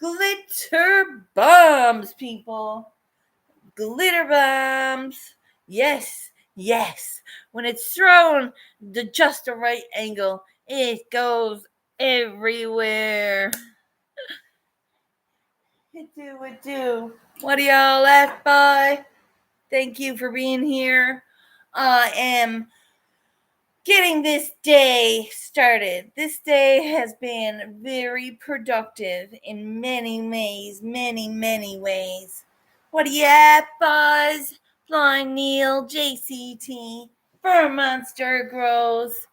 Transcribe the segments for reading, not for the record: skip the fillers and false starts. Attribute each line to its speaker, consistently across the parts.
Speaker 1: glitter bombs, people. Glitter bombs. Yes, yes. When it's thrown to just the right angle, it goes everywhere. It do. What do y'all laugh by? Thank you for being here. I am getting this day started. This day has been very productive in many ways, many ways. What do you have, Buzz? Flying Neil, JCT, Fur Monster Growth.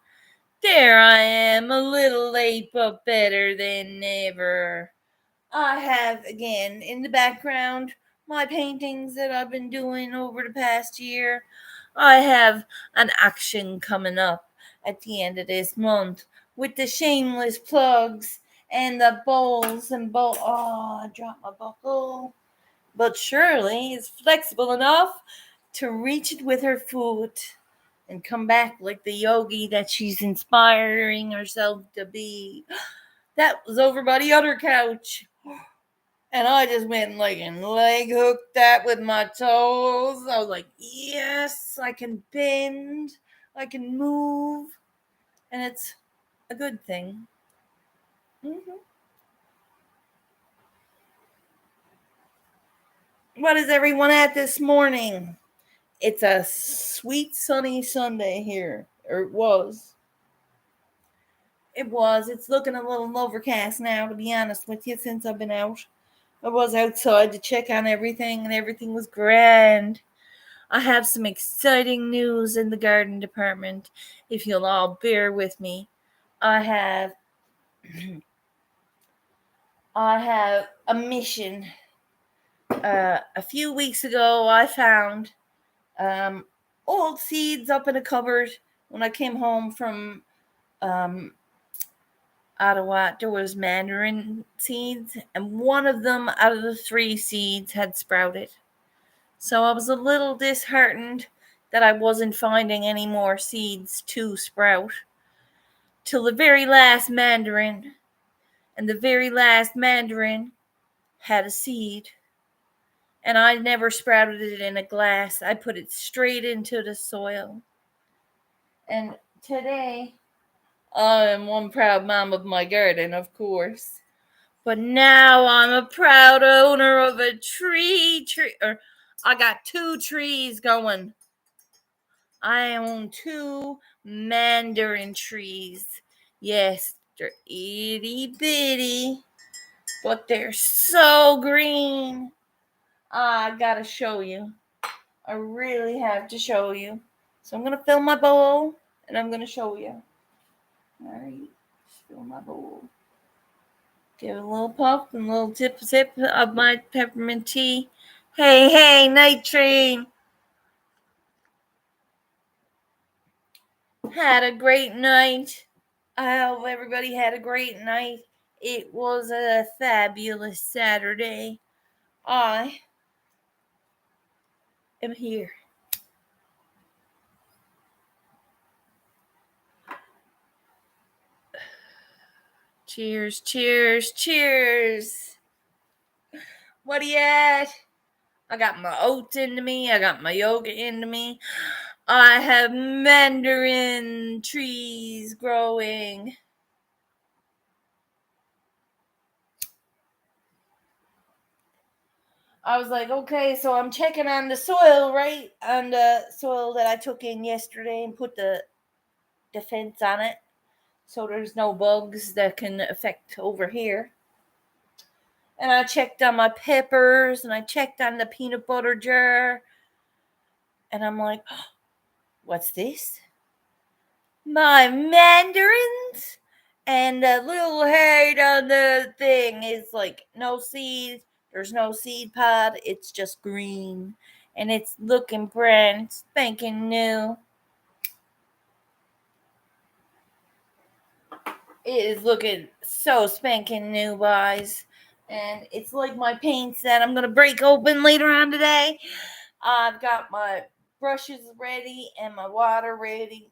Speaker 1: There I am, a little late but better than never. I have, again, in the background, my paintings that I've been doing over the past year. I have an action coming up at the end of this month with the shameless plugs and the bowls and bowl. Oh, I dropped my buckle. But Shirley is flexible enough to reach it with her foot and come back like the yogi that she's inspiring herself to be. That was over by the other couch. And I just went like and leg hooked that with my toes. I was like, yes, I can bend, I can move, and it's a good thing. Mm-hmm. What is everyone at this morning? It's a sweet sunny Sunday here, or it was. It was. It's looking a little overcast now, to be honest with you, since I've been out. I was outside to check on everything, and everything was grand. I have some exciting news in the garden department, if you'll all bear with me. I have I have a mission. A few weeks ago, I found um, old seeds up in a cupboard when I came home from um, Ottawa. There was mandarin seeds, and one of them out of the three seeds had sprouted. So I was a little disheartened that I wasn't finding any more seeds to sprout. Till the very last mandarin, and the very last mandarin had a seed. And I never sprouted it in a glass. I put it straight into the soil. And today, I am one proud mom of my garden, of course. But now I'm a proud owner of a tree. Or I got 2 trees going. I own 2 mandarin trees. Yes, they're itty bitty, but they're so green. I gotta show you. I really have to show you. So I'm gonna fill my bowl and I'm gonna show you. Alright, fill my bowl. Give it a little puff and a little sip of my peppermint tea. Hey, night train. Had a great night. I hope everybody had a great night. It was a fabulous Saturday. I am here. Cheers, cheers, cheers. What are you at? I got my oats into me. I got my yoga into me. I have mandarin trees growing. I was like, okay, so I'm checking on the soil, right? On the soil that I took in yesterday and put the fence on it. So there's no bugs that can affect over here. And I checked on my peppers and I checked on the peanut butter jar. And I'm like, oh, what's this? My mandarins? And the little head on the thing is like no seed. There's no seed pod. It's just green. And it's looking brand spanking new. It is looking so spanking new, guys. And it's like my paints that I'm going to break open later on today. I've got my brushes ready and my water ready.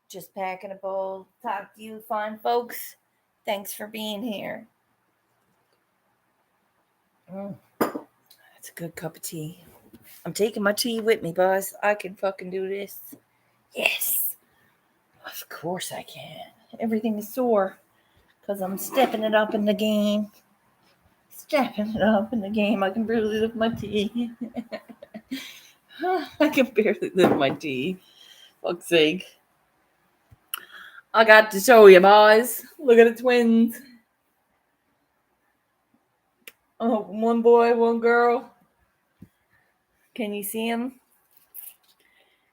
Speaker 1: Just packing a bowl. Talk to you fine folks. Thanks for being here. That's a good cup of tea. I'm taking my tea with me, boys. I can fucking do this. Yes. Of course I can. Everything is sore because I'm stepping it up in the game. Stepping it up in the game. I can barely lift my tea. I can barely lift my tea. Fuck's sake. I got to show you, boys. Look at the twins. Oh, one boy, one girl. Can you see him?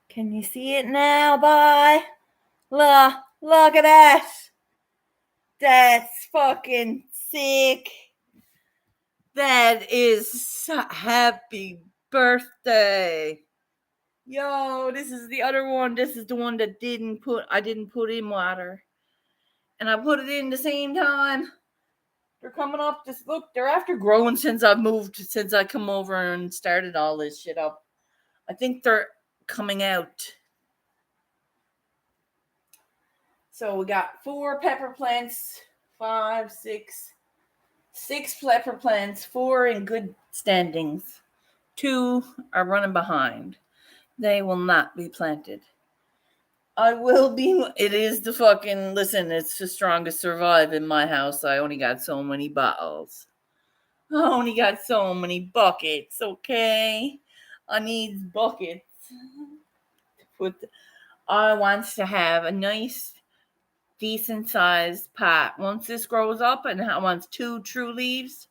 Speaker 1: Can you see it now, boy? Look at that. That's fucking sick. That is happy birthday. Yo, this is the other one. This is the one that I didn't put in water. And I put it in the same time. They're coming up. Look, they're after growing since I come over and started all this shit up. I think they're coming out. So we got 4 pepper plants, 5, 6 pepper plants, 4 in good standings. 2 are running behind. They will not be planted. It is the fucking, listen, it's the strongest survive in my house. I only got so many bottles. I only got so many buckets, okay? I need buckets. I want to have a nice, decent sized pot. Once this grows up and I want 2 true leaves,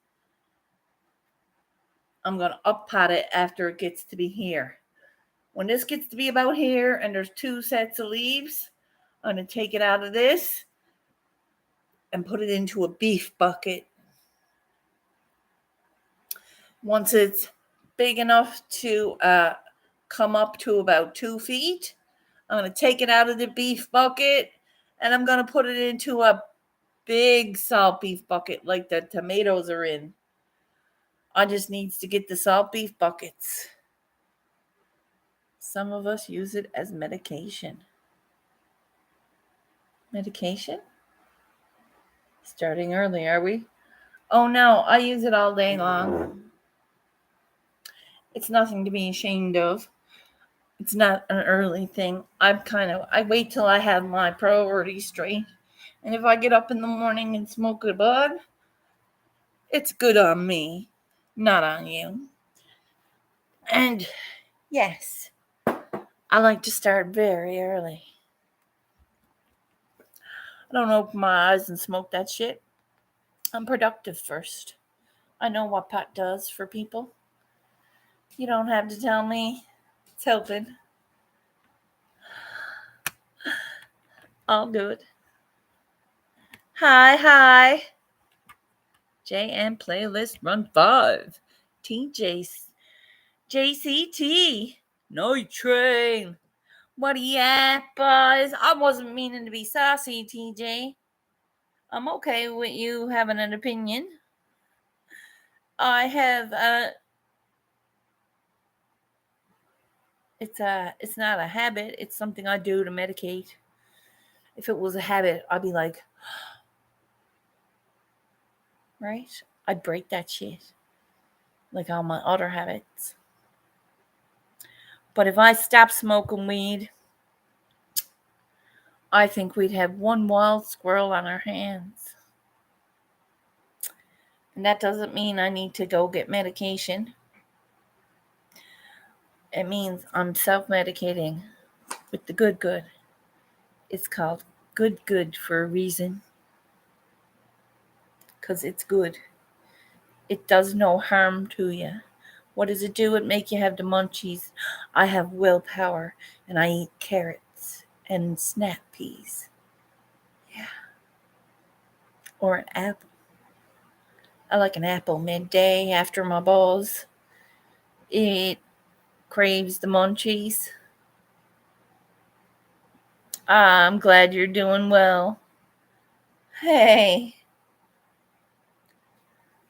Speaker 1: I'm going to up pot it after it gets to be here. When this gets to be about here and there's 2 sets of leaves, I'm going to take it out of this and put it into a beef bucket. Once it's big enough to come up to about 2 feet, I'm going to take it out of the beef bucket and I'm going to put it into a big salt beef bucket like the tomatoes are in. I just needs to get the salt beef buckets. Some of us use it as medication. Medication? Starting early, are we? Oh no, I use it all day long. It's nothing to be ashamed of. It's not an early thing. I wait till I have my priorities straight. And if I get up in the morning and smoke a bud, it's good on me, not on you. And yes, I like to start very early. I don't open my eyes and smoke that shit. I'm productive first. I know what pot does for people. You don't have to tell me. It's helping. All good. Hi. JM playlist run 5. JCT. Night train. What are you at, boys? I wasn't meaning to be saucy, TJ. I'm okay with you having an opinion. I have it's not a habit, it's something I do to medicate. If it was a habit, I'd be like, right? I'd break that shit. Like all my other habits. But if I stop smoking weed, I think we'd have one wild squirrel on our hands. And that doesn't mean I need to go get medication. It means I'm self-medicating with the good. It's called good for a reason. Because it's good. It does no harm to you. What does it do? It make you have the munchies. I have willpower and I eat carrots and snap peas. Yeah. Or an apple. I like an apple midday after my balls. It craves the munchies. I'm glad you're doing well. Hey.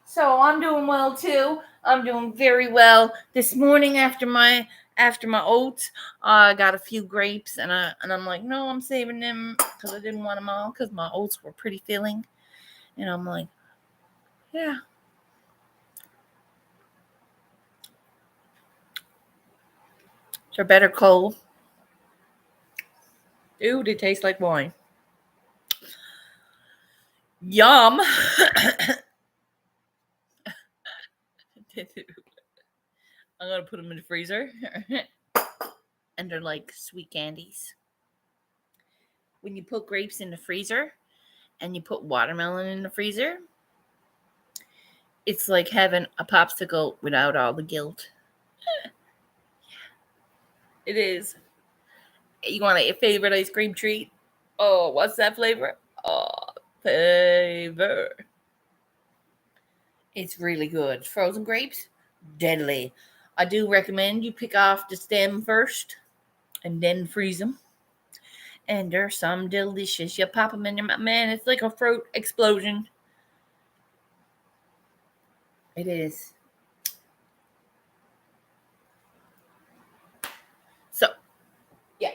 Speaker 1: So I'm doing well too. I'm doing very well. This morning after my oats, I got a few grapes and I'm like, no, I'm saving them because I didn't want them all because my oats were pretty filling. And I'm like, yeah. They're better cold. Ooh, they taste like wine. Yum. I'm going to put them in the freezer. And they're like sweet candies. When you put grapes in the freezer and you put watermelon in the freezer, it's like having a popsicle without all the guilt. It is. You want a favorite ice cream treat? Oh, what's that flavor? Oh, flavor. It's really good. Frozen grapes, deadly. I do recommend you pick off the stem first and then freeze them. And they're some delicious. You pop them in your mouth. Man, it's like a fruit explosion. It is. So, yeah.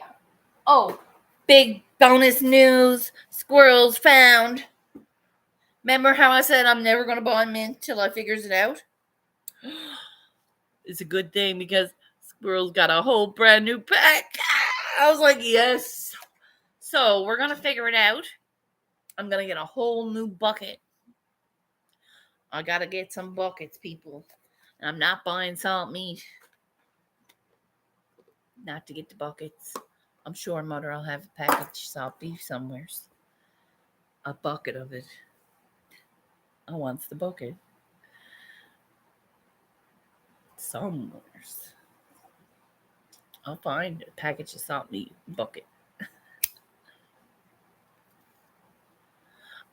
Speaker 1: Oh, big bonus news. Squirrels found. Remember how I said I'm never going to buy mint till I figures it out? It's a good thing because Squirrels got a whole brand new pack. I was like, yes. So we're going to figure it out. I'm going to get a whole new bucket. I got to get some buckets, people. I'm not buying salt meat. Not to get the buckets. I'm sure Mother will have a package of salt beef somewhere. A bucket of it. I want the bucket. Somewhere. I'll find a package of salt meat bucket.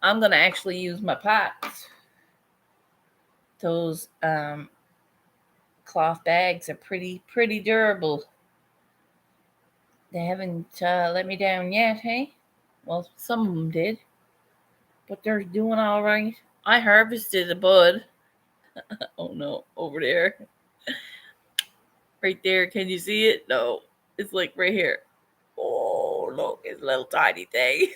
Speaker 1: I'm going to actually use my pots. Those cloth bags are pretty durable. They haven't let me down yet, hey? Well, some of them did. But they're doing all right. I harvested a bud. Oh no, over there. Right there. Can you see it? No. It's like right here. Oh, look. It's a little tiny thing.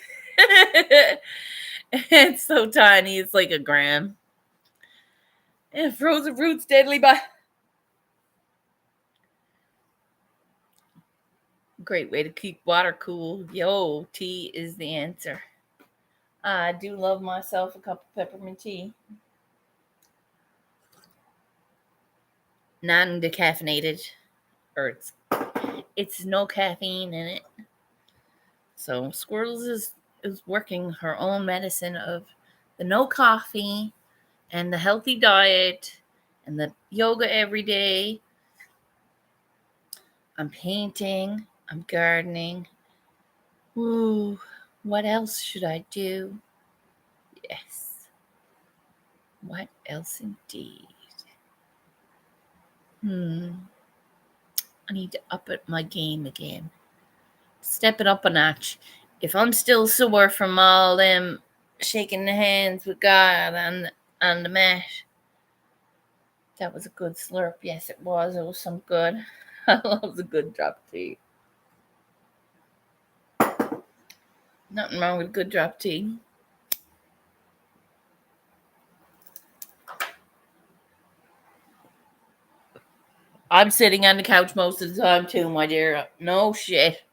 Speaker 1: It's so tiny. It's like a gram. And frozen fruit's deadly by. Great way to keep water cool. Yo, tea is the answer. I do love myself a cup of peppermint tea. Non-decaffeinated. Or it's no caffeine in it. So Squirrels is working her own medicine of the no coffee and the healthy diet and the yoga every day. I'm painting. I'm gardening. Ooh, what else should I do? Yes. What else indeed? I need to up it my game again. Step it up a notch. If I'm still sore from all them shaking the hands with God on the mat, that was a good slurp. Yes, it was. It was some good. I love a good drop of tea. Nothing wrong with a good drop of tea. I'm sitting on the couch most of the time too, my dear. No shit.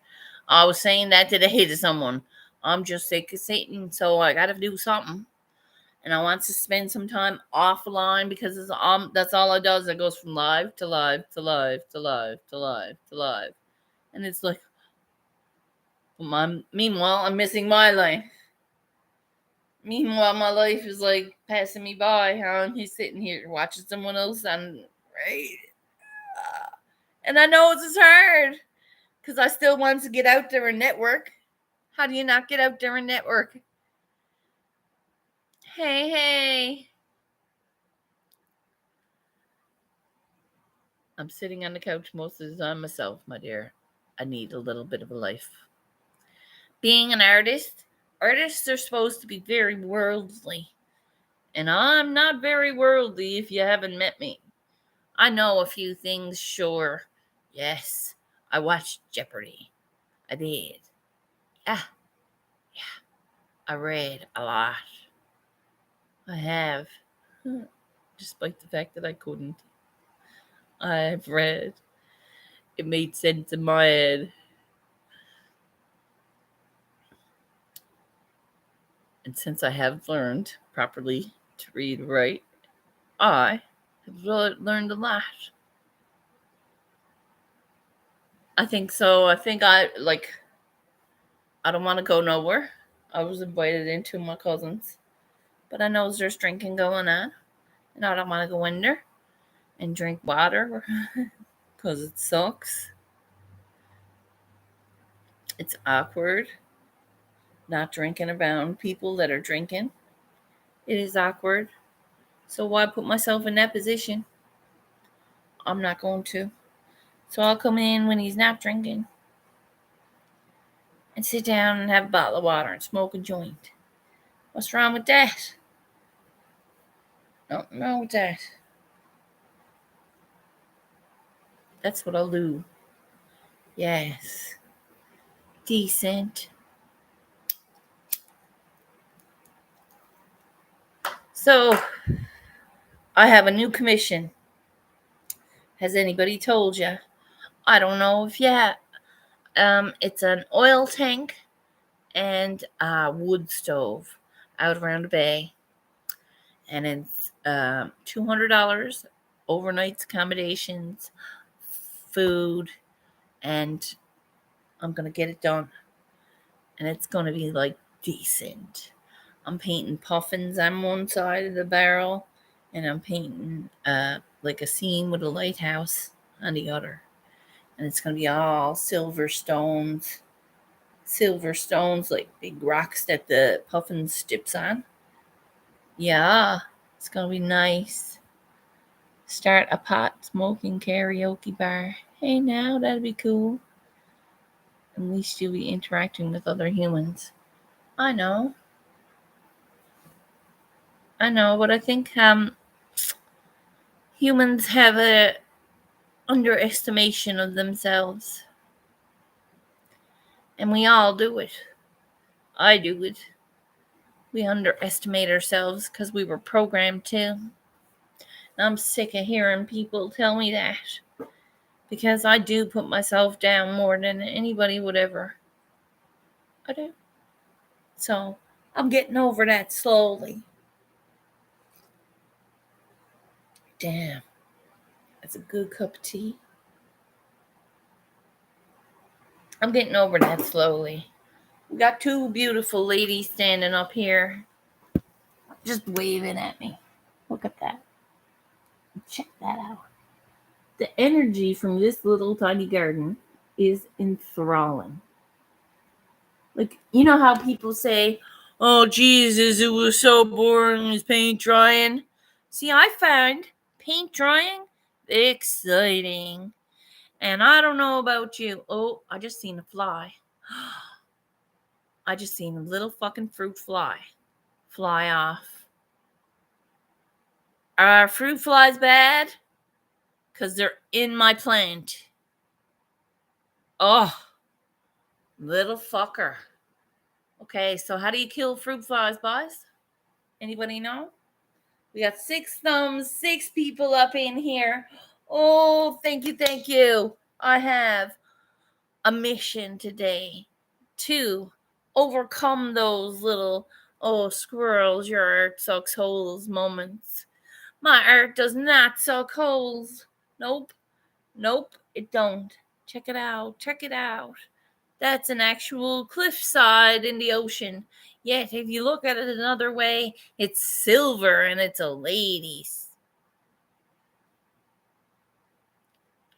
Speaker 1: I was saying that today to someone. I'm just sick of sitting, so I gotta do something. And I want to spend some time offline because that's all it does. It goes from live to live to live to live to live to live. And it's like, meanwhile, I'm missing my life. Meanwhile, my life is like passing me by. How I'm just sitting here watching someone else on right. And I know it's hard because I still want to get out there and network. How do you not get out there and network? Hey, hey. I'm sitting on the couch most of the time myself, my dear. I need a little bit of a life. Being an artist, artists are supposed to be very worldly. And I'm not very worldly if you haven't met me. I know a few things, sure. Yes, I watched Jeopardy. I did. Yeah. I read a lot. I have. Despite the fact that I couldn't. I've read. it made sense in my head. And since I have learned properly to read and write, I have learned a lot. I think so. I think I don't want to go nowhere. I was invited into my cousin's, but I know there's drinking going on, and I don't want to go in there and drink water because it sucks. It's awkward not drinking around people that are drinking. It is awkward. So why put myself in that position? I'm not going to. So I'll come in when he's not drinking and sit down and have a bottle of water and smoke a joint. What's wrong with that? Nothing wrong with that. That's what I'll do. Yes. Decent. So, I have a new commission. Has anybody told you? I don't know if yet. It's an oil tank and a wood stove out around the bay. And it's $200, overnight accommodations, food, and I'm going to get it done. And it's going to be like decent. I'm painting puffins on one side of the barrel, and I'm painting like a scene with a lighthouse on the other. And it's going to be all silver stones, like big rocks that the puffin steps on. Yeah, it's going to be nice. Start a pot smoking karaoke bar. Hey, now that'd be cool. At least you'll be interacting with other humans. I know, but I think humans have a underestimation of themselves, and we all do it. I do it. We underestimate ourselves because we were programmed to. I'm sick of hearing people tell me that, because I do put myself down more than anybody would ever. I do. So I'm getting over that slowly. Damn, that's a good cup of tea. I'm getting over that slowly. We got two beautiful ladies standing up here just waving at me. Look at that. Check that out. The energy from this little tiny garden is enthralling. Like, you know how people say, oh, Jesus, it was so boring, is paint drying? See, I find paint drying exciting. And I don't know about you. Oh, I just seen a fly. I just seen a little fucking fruit fly off. Are fruit flies bad? Because they're in my plant. Oh, little fucker. Okay, so how do you kill fruit flies, boys? Anybody know? We got 6 thumbs, 6 people up in here. Oh, thank you. I have a mission today to overcome those little, oh, squirrels, your art sucks holes moments. My art does not suck holes. Nope, it don't. Check it out. That's an actual cliffside in the ocean. Yet, if you look at it another way, it's silver and it's a lady's.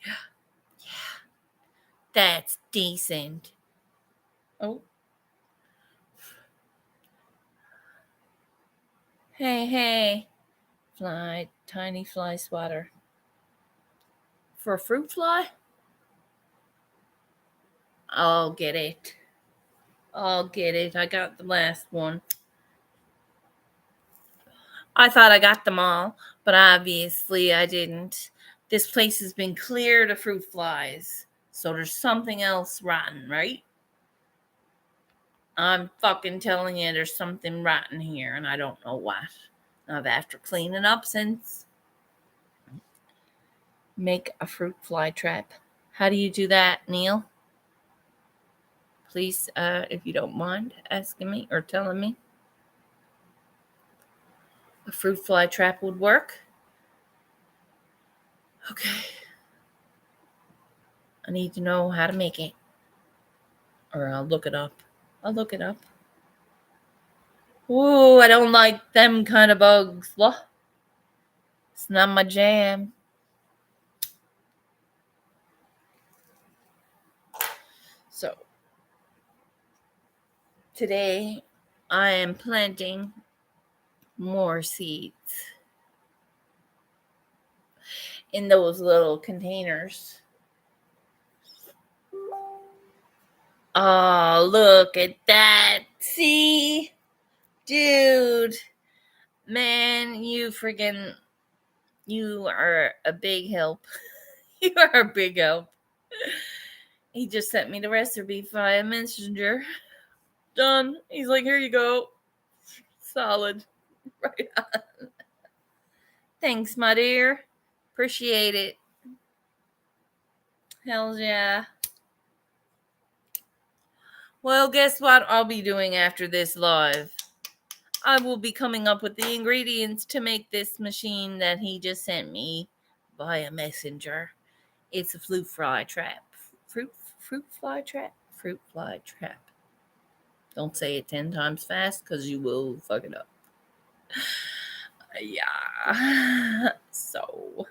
Speaker 1: Yeah, that's decent. Oh. Hey. Fly, tiny fly swatter. For a fruit fly? I'll get it. I got the last one. I thought I got them all, but obviously I didn't. This place has been cleared of fruit flies, so there's something else rotten, right? I'm fucking telling you, there's something rotten here, and I don't know what. I've after cleaning up since. Make a fruit fly trap. How do you do that, Neil? Please, if you don't mind asking me or telling me. A fruit fly trap would work. Okay. I need to know how to make it. Or I'll look it up. Ooh, I don't like them kind of bugs. What? It's not my jam. So, today I am planting more seeds in those little containers. Oh, look at that. See? Dude. Man, you are a big help. You are a big help. He just sent me the recipe via Messenger. Done. He's like, here you go. Solid. Right on. Thanks, my dear. Appreciate it. Hell yeah. Well, guess what I'll be doing after this live? I will be coming up with the ingredients to make this machine that he just sent me via Messenger. It's a fruit fly trap. Fruit fly trap? Fruit fly trap. Don't say it 10 times fast because you will fuck it up. Yeah. So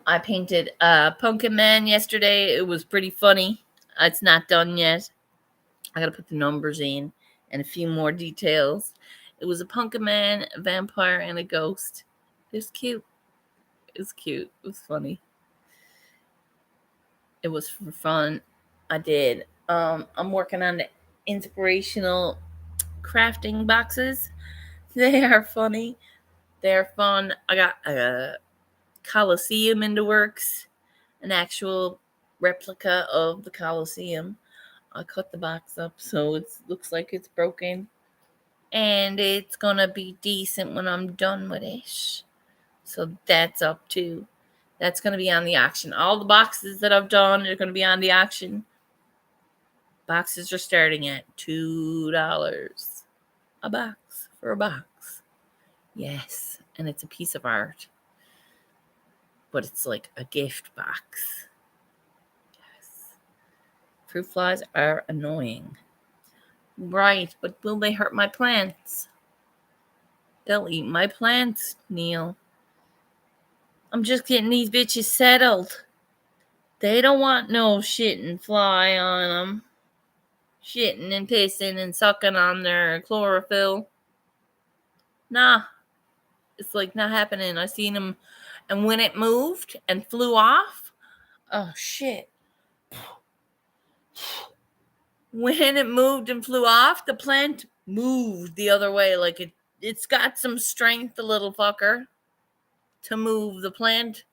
Speaker 1: I painted a pumpkin man yesterday. It was pretty funny. It's not done yet. I gotta put the numbers in and a few more details. It was a pumpkin man, a vampire, and a ghost. It was cute. It was funny. It was for fun. I did. I'm working on the inspirational crafting boxes. They are funny. They're fun. I got a Colosseum in the works, an actual replica of the Colosseum. I cut the box up so it looks like it's broken. And it's gonna be decent when I'm done with it. So that's up too. That's gonna be on the auction. All the boxes that I've done are gonna be on the auction. Boxes are starting at $2 a box for a box. Yes, and it's a piece of art. But it's like a gift box. Yes. Fruit flies are annoying. Right, but will they hurt my plants? They'll eat my plants, Neil. I'm just getting these bitches settled. They don't want no shitting fly on them. Shitting and pissing and sucking on their chlorophyll. Nah, it's like not happening. I seen them, and when it moved and flew off, oh shit. When it moved and flew off, the plant moved the other way. Like it's got some strength, the little fucker, to move the plant.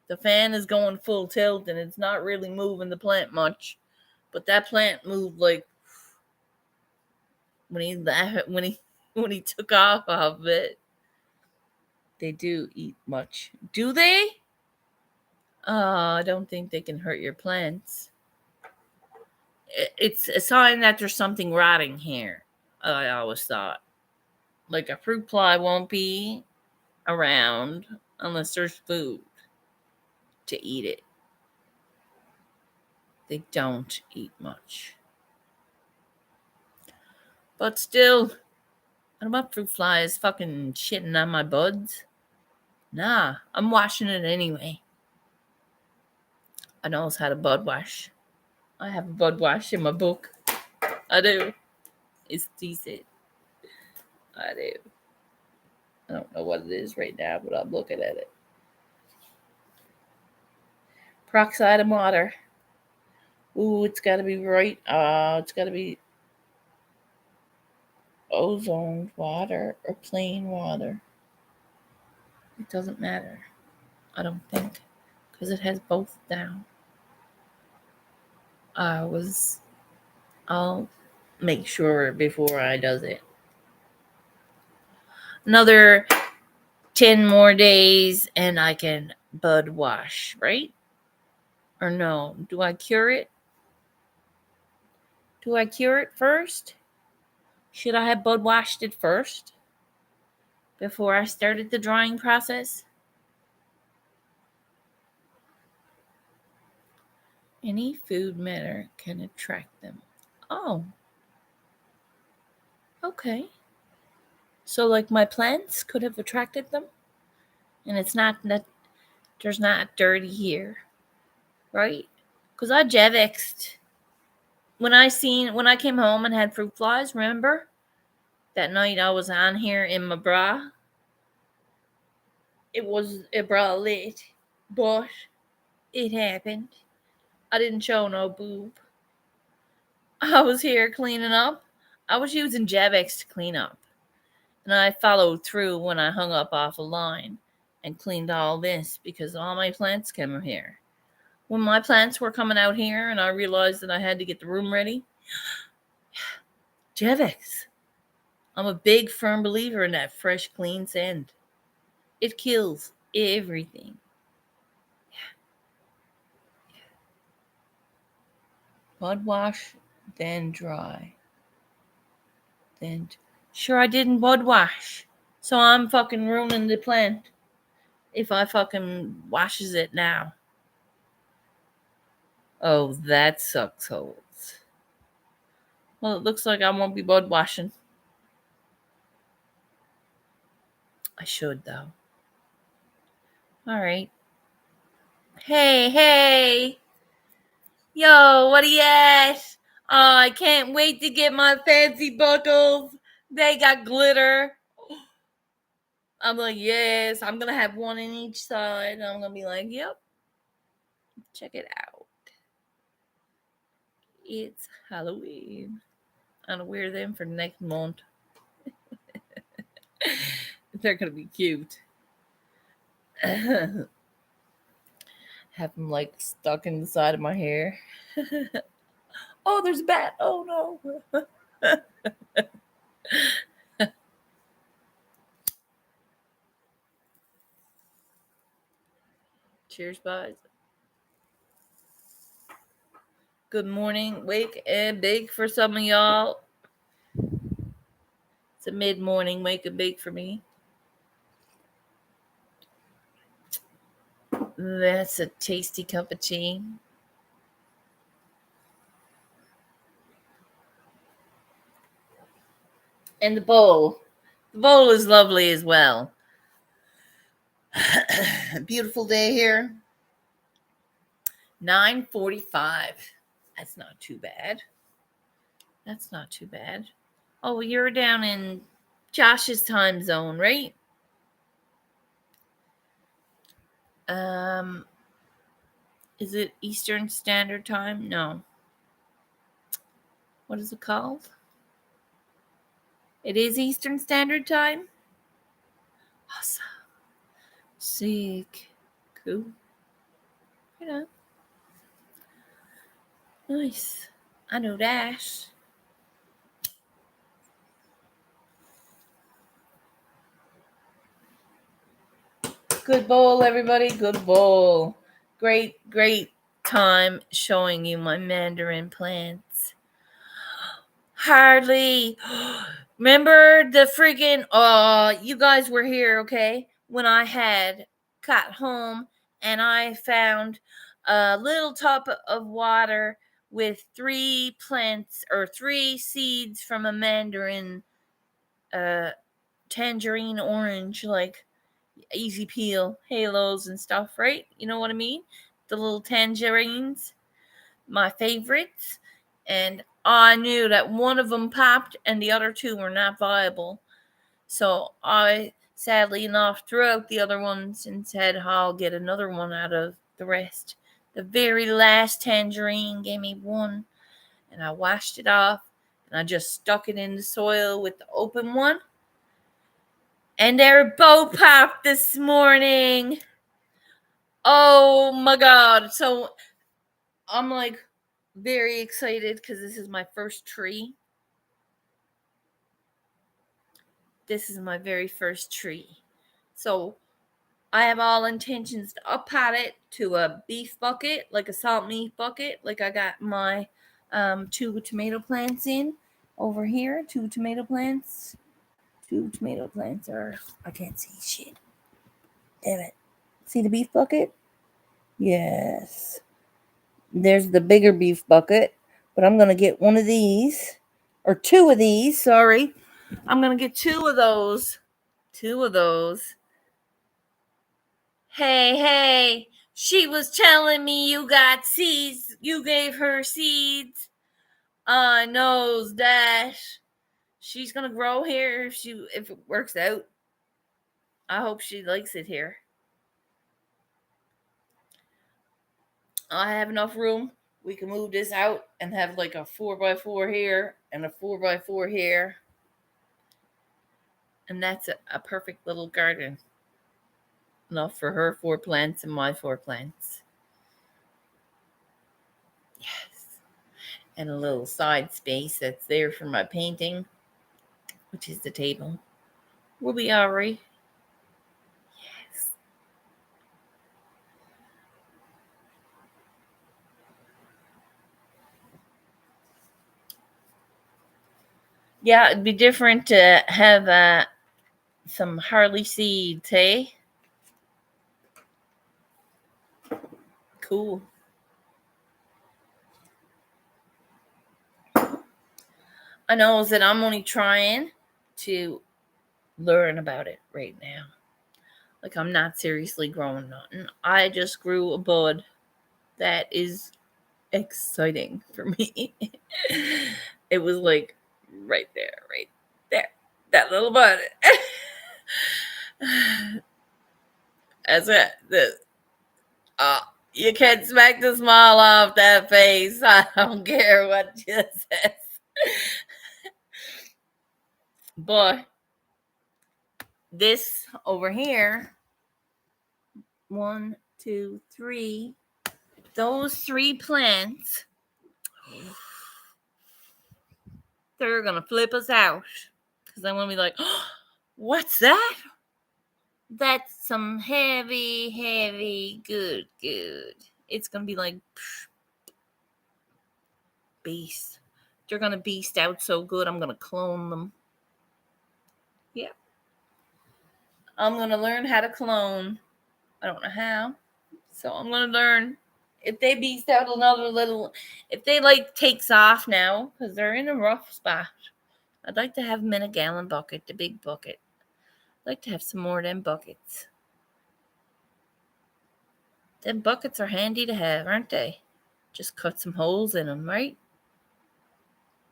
Speaker 1: The fan is going full tilt and it's not really moving the plant much. But that plant moved like when he took off of it. They do eat much. Do they? I don't think they can hurt your plants. It's a sign that there's something rotting here. I always thought. Like a fruit fly won't be around unless there's food to eat it. They don't eat much. But still, I don't want fruit flies fucking shitting on my buds. Nah, I'm washing it anyway. I knows how to bud wash. I have a bud wash in my book. I do. It's decent. I do. I don't know what it is right now, but I'm looking at it. Peroxide of water. Ooh, it's got to be right. It's got to be ozone water or plain water. It doesn't matter. I don't think. Because it has both down. I'll make sure before I does it. Another 10 more days and I can bud wash, right? Or no? Do I cure it? Do I cure it first? Should I have bud washed it first before I started the drying process? Any food matter can attract them. Oh, okay. So, like, my plants could have attracted them, and it's not that there's not dirty here, right? Because I Jevixed when I came home and had fruit flies. Remember that night I was on here in my bra? It was a bra lit, but it happened. I didn't show no boob. I was here cleaning up. I was using Javex to clean up. And I followed through when I hung up off a line and cleaned all this because all my plants came here. When my plants were coming out here and I realized that I had to get the room ready, Javex. I'm a big firm believer in that fresh, clean sand. It kills everything. Bud wash, then dry. Then sure I didn't bud wash. So I'm fucking ruining the plant if I fucking washes it now. Oh, that sucks holes. Well, it looks like I won't be bud washing. I should though. Alright. Hey. Yo, what are you at? Oh, I can't wait to get my fancy buckles. They got glitter. I'm like, yes, I'm gonna have one in each side. I'm gonna be like, yep. Check it out. It's Halloween. I'm gonna wear them for next month. They're gonna be cute. Have them like stuck in the side of my hair. Oh, there's a bat. Oh no. Cheers, guys. Good morning. Wake and bake for some of y'all. It's a mid-morning wake and bake for me. That's a tasty cup of tea. And the bowl. The bowl is lovely as well. Beautiful day here. 9:45. That's not too bad. That's not too bad. Oh, you're down in Josh's time zone, right? Is it Eastern Standard Time? No. What is it called? It is Eastern Standard Time? Awesome. Sick. Cool. You know. Nice. I know that. Good bowl, everybody. Good bowl. Great time showing you my mandarin plants. Hardly. Remember the freaking you guys were here, okay? When I had got home and I found a little tub of water with 3 plants or 3 seeds from a mandarin tangerine orange, like easy peel halos and stuff, right? You know what I mean? The little tangerines, my favorites. And I knew that one of them popped and the other 2 were not viable. So I, sadly enough, threw out the other ones and said, I'll get another one out of the rest. The very last tangerine gave me 1, and I washed it off, and I just stuck it in the soil with the open one. And they're both popped this morning. Oh my God. So I'm like very excited because this is my first tree. This is my very first tree. So I have all intentions to up-pot it to a beef bucket, like a salt meat bucket, like I got my 2 tomato plants in over here. 2 tomato plants. 2 tomato plants are, I can't see shit. Damn it. See the beef bucket? Yes. There's the bigger beef bucket, but I'm going to get one of these, or 2 of these, sorry. I'm going to get 2 of those. 2 of those. Hey, she was telling me you got seeds. You gave her seeds. I knows that she's going to grow here if it works out. I hope she likes it here. I have enough room. We can move this out and have like a 4x4 here and a 4x4 here. And that's a perfect little garden. Enough for her 4 plants and my 4 plants. Yes. And a little side space that's there for my painting, which is the table. We'll be all right. Yes. Yeah, it'd be different to have some Harley seeds, hey? Cool. I know that I'm only trying to learn about it right now. Like, I'm not seriously growing nothing. I just grew a bud that is exciting for me. It was like right there. That little bud. That's it. You can't smack the smile off that face. I don't care what you says. But this over here, 1, 2, 3, those 3 plants, they're gonna flip us out. Because I'm gonna be like, oh, what's that? That's some heavy, good. It's gonna be like beast. They're gonna beast out so good, I'm gonna clone them. Yeah. I'm gonna learn how to clone. I don't know how. So I'm gonna learn. If they beast out another little, if they like takes off now, because they're in a rough spot, I'd like to have them in a gallon bucket, the big bucket. I'd like to have some more of them buckets. Them buckets are handy to have, aren't they? Just cut some holes in them, right?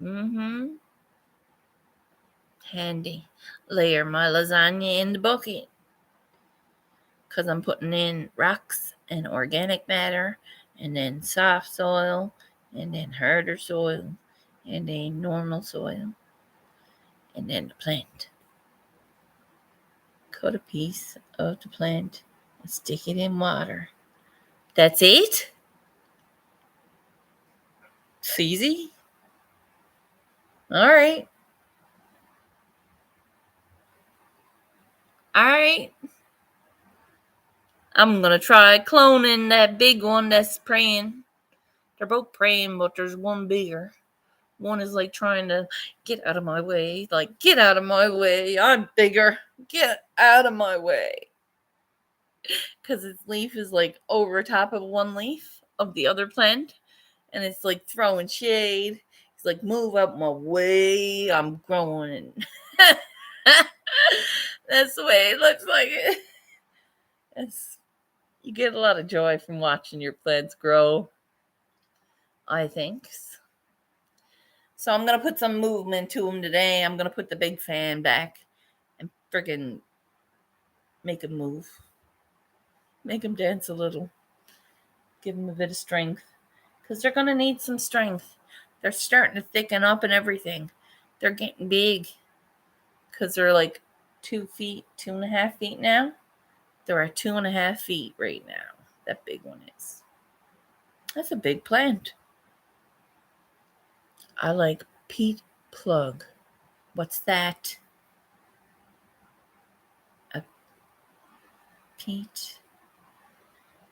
Speaker 1: Mm-hmm. Handy. Layer my lasagna in the bucket. Because I'm putting in rocks and organic matter, and then soft soil, and then harder soil, and then normal soil, and then the plant. Cut a piece of the plant and stick it in water. That's it? It's easy? All right. I'm going to try cloning that big one that's praying. They're both praying, but there's one bigger. One is like trying to get out of my way. Like, get out of my way. I'm bigger. Get out of my way. Because its leaf is like over top of one leaf of the other plant. And it's like throwing shade. It's like, move out my way. I'm growing. That's the way it looks like it. You get a lot of joy from watching your plants grow, I think. So I'm going to put some movement to them today. I'm going to put the big fan back and friggin' make them move. Make them dance a little. Give them a bit of strength. Because they're going to need some strength. They're starting to thicken up and everything. They're getting big. Because they're like 2 feet, 2.5 feet now. They're at 2.5 feet right now. That big one is. That's a big plant. I like peat plug. What's that? A peat.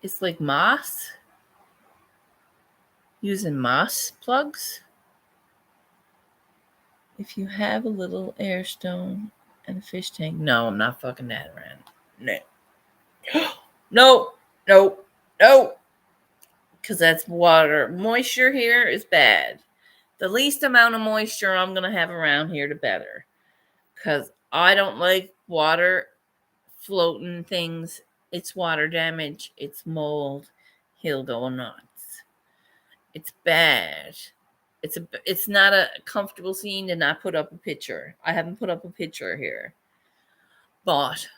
Speaker 1: It's like moss. Using moss plugs. If you have a little air stone and a fish tank. No, I'm not fucking that around. No. No. No. No. Because that's water. Moisture here is bad. The least amount of moisture I'm going to have around here, the better. Because I don't like water floating things. It's water damage. It's mold. He'll go nuts. It's bad. It's not a comfortable scene to not put up a picture. I haven't put up a picture here. But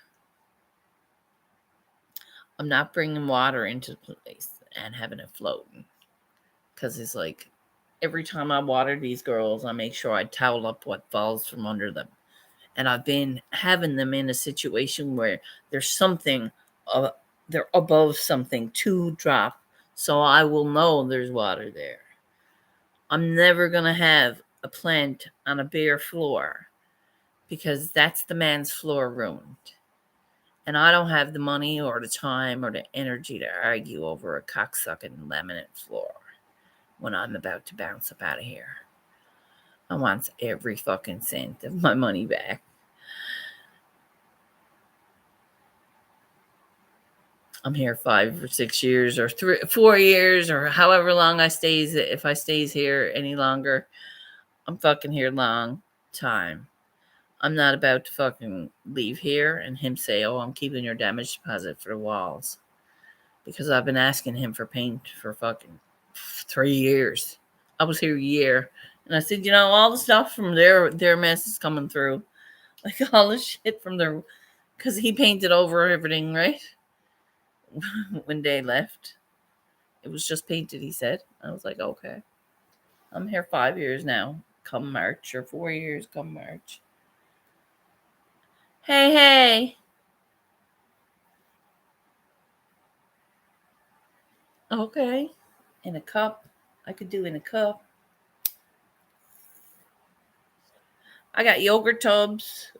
Speaker 1: I'm not bringing water into the place and having it floating. Because it's like every time I water these girls, I make sure I towel up what falls from under them. And I've been having them in a situation where there's something, they're above something to drop. So I will know there's water there. I'm never going to have a plant on a bare floor because that's the man's floor ruined. And I don't have the money or the time or the energy to argue over a cocksucking laminate floor when I'm about to bounce up out of here. I want every fucking cent of my money back. I'm here 5 or 6 years or 4 years or however long I stays. If I stays here any longer, I'm fucking here long time. I'm not about to fucking leave here and him say, oh, I'm keeping your damage deposit for the walls. Because I've been asking him for paint for fucking 3 years. I was here a year. And I said, all the stuff from their mess is coming through. Like all the shit from their... Because he painted over everything, right? When they left. It was just painted, he said. I was like, okay. I'm here 5 years now. Come March. Or 4 years come March. Hey. Okay. In a cup. I could do in a cup. I got yogurt tubs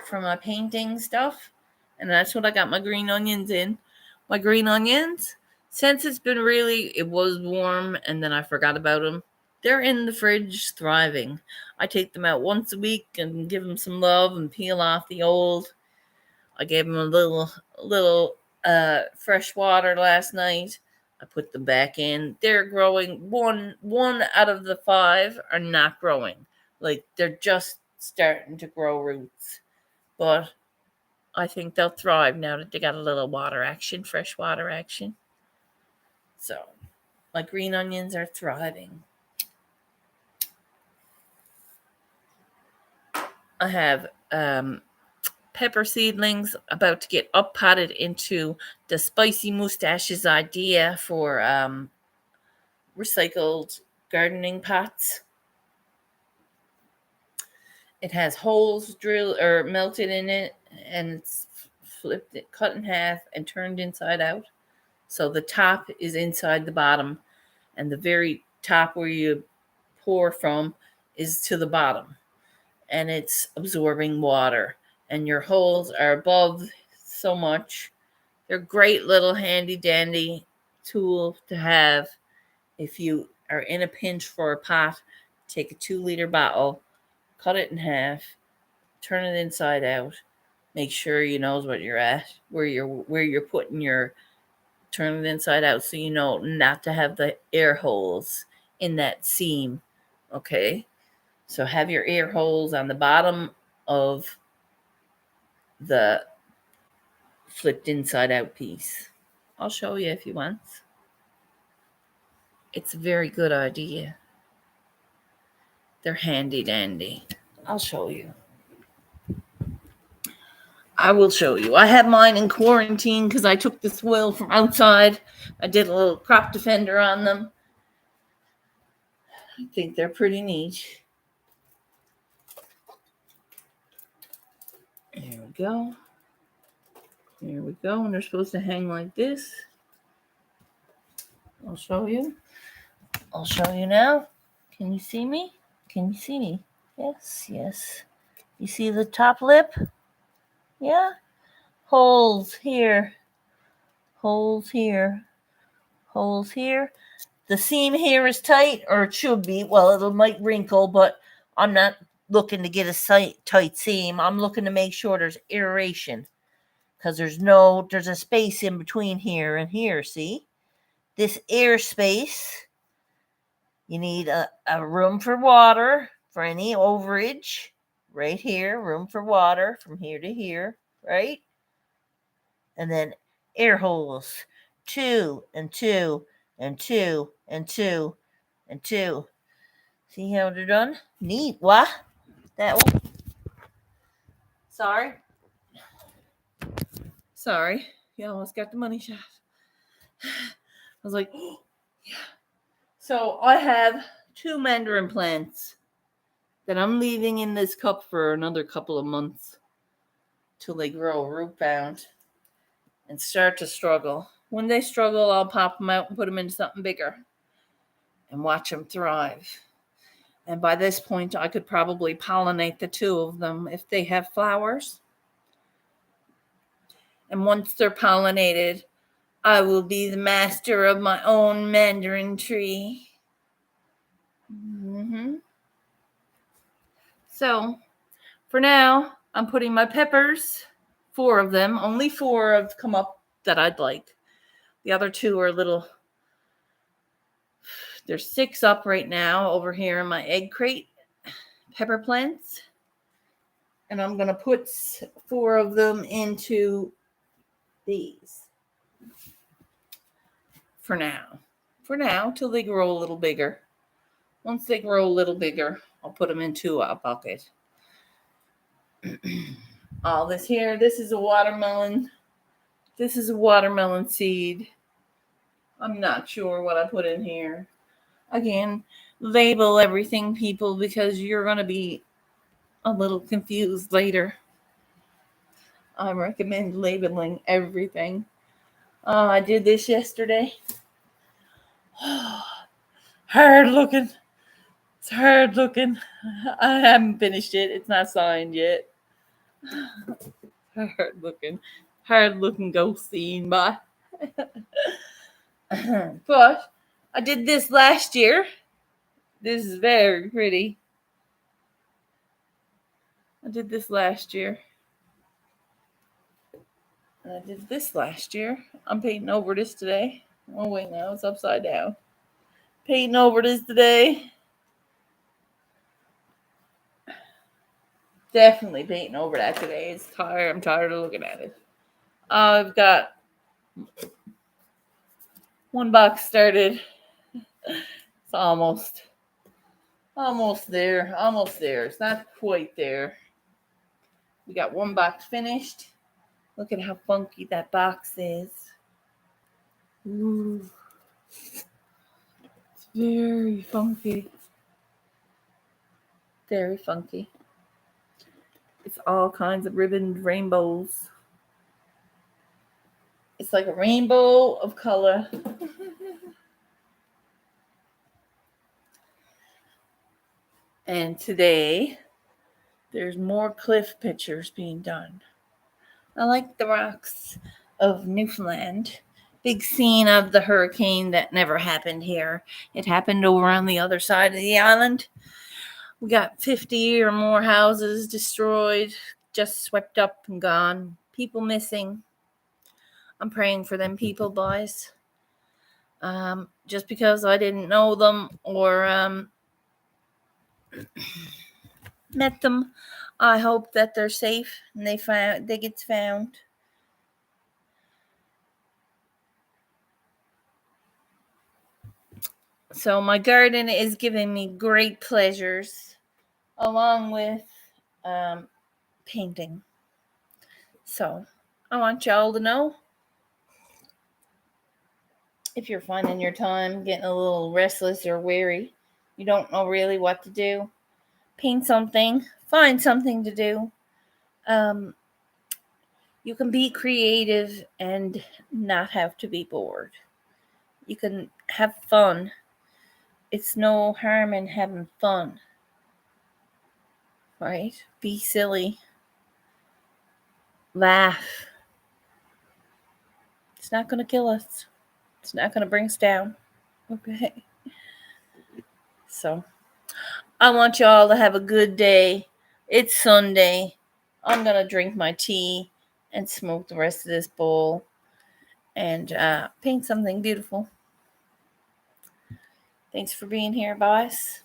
Speaker 1: for my painting stuff. And that's what I got my green onions in. My green onions, since it was warm and then I forgot about them. They're in the fridge thriving. I take them out once a week and give them some love and peel off the old. I gave them a little fresh water last night. I put them back in. They're growing. One out of the 5 are not growing. Like they're just starting to grow roots. But I think they'll thrive now that they got a little water action, fresh water action. So my green onions are thriving. I have pepper seedlings about to get up potted into the spicy mustaches idea for recycled gardening pots. It has holes drilled or melted in it, and it's flipped it, cut in half, and turned inside out. So the top is inside the bottom, and the very top where you pour from is to the bottom, and it's absorbing water. And your holes are above so much. They're great little handy dandy tool to have if you are in a pinch for a pot. Take a 2-liter bottle, cut it in half, turn it inside out. Make sure you knows what you're at, where you're putting your... Turn it inside out so you know not to have the air holes in that seam. Okay? So have your air holes on the bottom of the flipped inside out piece. I'll show you if you want. It's a very good idea. They're handy dandy. I'll show you. I will show you. I have mine in quarantine because I took the soil from outside. I did a little crop defender on them. I think they're pretty neat. There we go. There we go. And they're supposed to hang like this. I'll show you. I'll show you now. Can you see me? Can you see me? Yes. You see the top lip? Yeah? Holes here. holes here, holes here. The seam here is tight, or it should be. Well, it might wrinkle, but I'm not looking to get a tight seam. I'm looking to make sure there's aeration, because there's a space in between here and here. See this air space? You need a room for water for any overage. Right here, room for water from here to here, right? And then air holes, 2 and 2 and 2 and 2 and 2. See how they're done? Neat. What? Sorry. Sorry. You almost got the money shot. I was like, oh, yeah. So I have 2 mandarin plants that I'm leaving in this cup for another couple of months till they grow root bound and start to struggle. When they struggle, I'll pop them out and put them into something bigger and watch them thrive. And by this point, I could probably pollinate the 2 of them if they have flowers. And once they're pollinated, I will be the master of my own mandarin tree. So, for now, I'm putting my peppers, 4 of them. Only 4 have come up that I'd like. The other 2 are there's 6 up right now over here in my egg crate, pepper plants. And I'm going to put 4 of them into these. For now, till they grow a little bigger. Once they grow a little bigger, I'll put them into a bucket. All this here, this is a watermelon. This is a watermelon seed. I'm not sure what I put in here. Again, label everything, people, because you're going to be a little confused later. I recommend labeling everything. I did this yesterday. Hard looking. It's hard looking. I haven't finished it. It's not signed yet. Hard looking ghost scene, bye. But I did this last year. This is very pretty. I did this last year. And I did this last year. I'm painting over this today. Oh, wait, now it's upside down. Painting over this today. Definitely painting over that today. I'm tired of looking at it. I've got 1 box started. It's almost there. Almost there. It's not quite there. We got 1 box finished. Look at how funky that box is. Ooh. It's very funky. Very funky. It's all kinds of ribboned rainbows. It's like a rainbow of color. And today, there's more cliff pictures being done. I like the rocks of Newfoundland. Big scene of the hurricane that never happened here. It happened over on the other side of the island. We got 50 or more houses destroyed, just swept up and gone. People missing. I'm praying for them people, boys. Just because I didn't know them or met them, I hope that they're safe and they get found. So my garden is giving me great pleasures, along with painting. So I want y'all to know, if you're finding your time getting a little restless or weary, you don't know really what to do, paint something, find something to do. You can be creative and not have to be bored. You can have fun. It's no harm in having fun, right? Be silly. Laugh. It's not going to kill us. It's not going to bring us down. Okay. So I want y'all to have a good day. It's Sunday. I'm going to drink my tea and smoke the rest of this bowl and paint something beautiful. Thanks for being here, boss.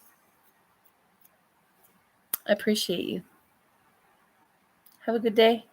Speaker 1: I appreciate you. Have a good day.